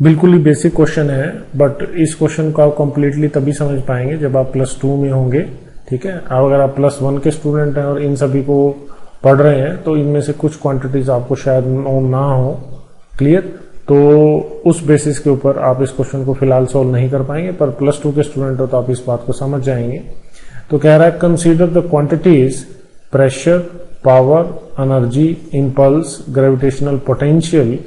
बिल्कुल ही basic question है, but इस क्वेश्चन को आप कंप्लीटली तभी समझ पाएंगे जब आप +2 में होंगे। ठीक है, अब अगर आप +1 के स्टूडेंट हैं और इन सभी को पढ़ रहे हैं तो इनमें से कुछ क्वांटिटीज आपको शायद ना हो क्लियर, तो उस बेसिस के ऊपर आप इस क्वेश्चन को फिलहाल सोल्व नहीं कर पाएंगे, पर +2 के स्टूडेंट हो तो आप इस बात को समझ जाएंगे। तो कह रहा है consider the quantities pressure, power, energy, impulse, gravitational potential,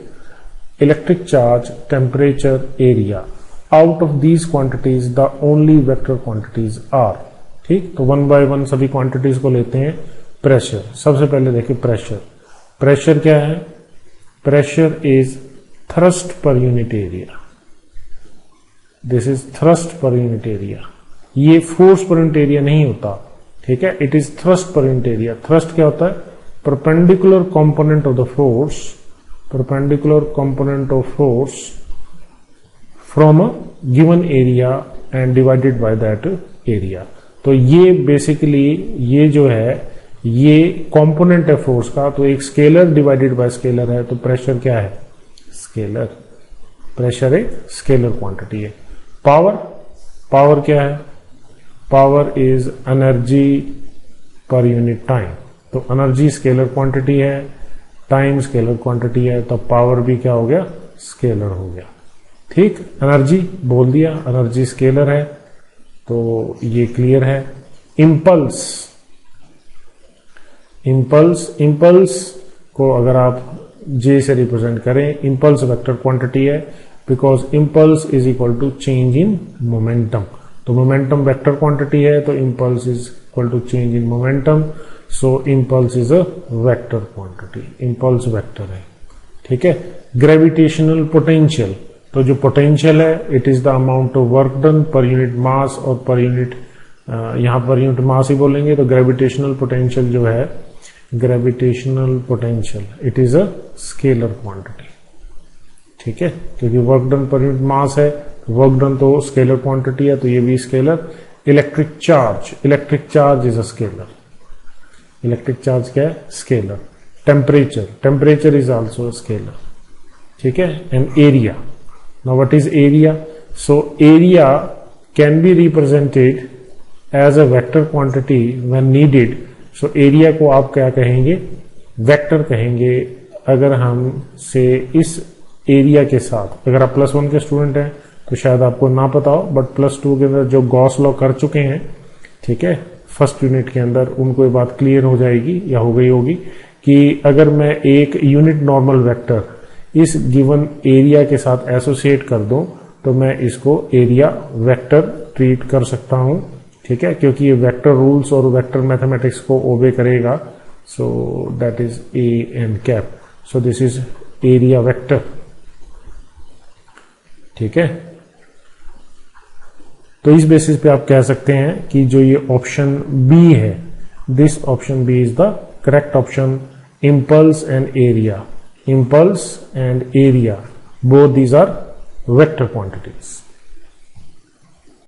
electric charge, temperature, area. Out of these quantities the only vector quantities are. ठीक, तो 1 बाय 1 सभी क्वांटिटीज को लेते हैं। प्रेशर, सबसे पहले देखिए प्रेशर। प्रेशर क्या है? Pressure is thrust per unit area. This is thrust per unit area. ये फोर्स पर यूनिट एरिया नहीं होता, ठीक है, it is thrust per unit area. Thrust क्या होता है? Perpendicular component of the force, perpendicular component of force from a given area and divided by that area. तो ये बेसिकली ये जो है ये कंपोनेंट है फोर्स का, तो एक स्केलर डिवाइडेड बाय स्केलर है, तो प्रेशर क्या है? स्केलर। प्रेशर एक स्केलर क्वांटिटी है। पावर, पावर क्या है? Power is energy per unit time. तो एनर्जी स्केलर क्वांटिटी है, टाइम स्केलर क्वांटिटी है, तो पावर भी क्या हो गया? स्केलर हो गया। ठीक, एनर्जी बोल दिया, एनर्जी स्केलर है, तो ये क्लियर है। इंपल्स, इंपल्स, इंपल्स को अगर आप जे से रिप्रेजेंट करें, इंपल्स वेक्टर क्वांटिटी है, because impulse is equal to change in momentum. तो मोमेंटम वेक्टर क्वांटिटी है, तो impulse is equal to change in momentum, so impulse is a vector quantity, impulse vector है। ठीक है। ग्रेविटेशनल पोटेंशियल, तो जो potential है it is the amount of work done per unit mass और per unit, यहां पर यूनिट मास ही बोलेंगे, तो ग्रेविटेशनल पोटेंशियल जो है, gravitational potential it is a scalar quantity. ठीक है, क्योंकि work done per unit mass है, वर्क डन तो स्केलर क्वांटिटी है, तो ये भी scalar. Electric charge, electric charge is a scalar, electric charge क्या है? Scalar. Temperature, temperature is also a scalar. ठीक है, and area, now what is area? So area can be represented as a vector quantity when needed. So area को आप क्या कहेंगे? Vector कहेंगे। अगर हम से इस एरिया के साथ, अगर आप +1 के स्टूडेंट हैं तो शायद आपको ना पता हो, बट +2 के अंदर जो गॉस लॉ कर चुके हैं, ठीक है, फर्स्ट यूनिट के अंदर, उनको ये बात क्लियर हो जाएगी या हो गई होगी कि अगर मैं एक यूनिट नॉर्मल वेक्टर इस गिवन एरिया के साथ एसोसिएट कर दूं तो मैं इसको एरिया वेक्टर ट्रीट कर सकता हूं। ठीक है, क्योंकि ये वेक्टर रूल्स और वेक्टर मैथमेटिक्स को ओबे करेगा। So that is A and cap, so this is area vector. ठीक है, तो इस बेसिस पे आप कह सकते हैं कि जो ये ऑप्शन बी है, this option B is the correct option. Impulse and area, impulse and area, both these are vector quantities.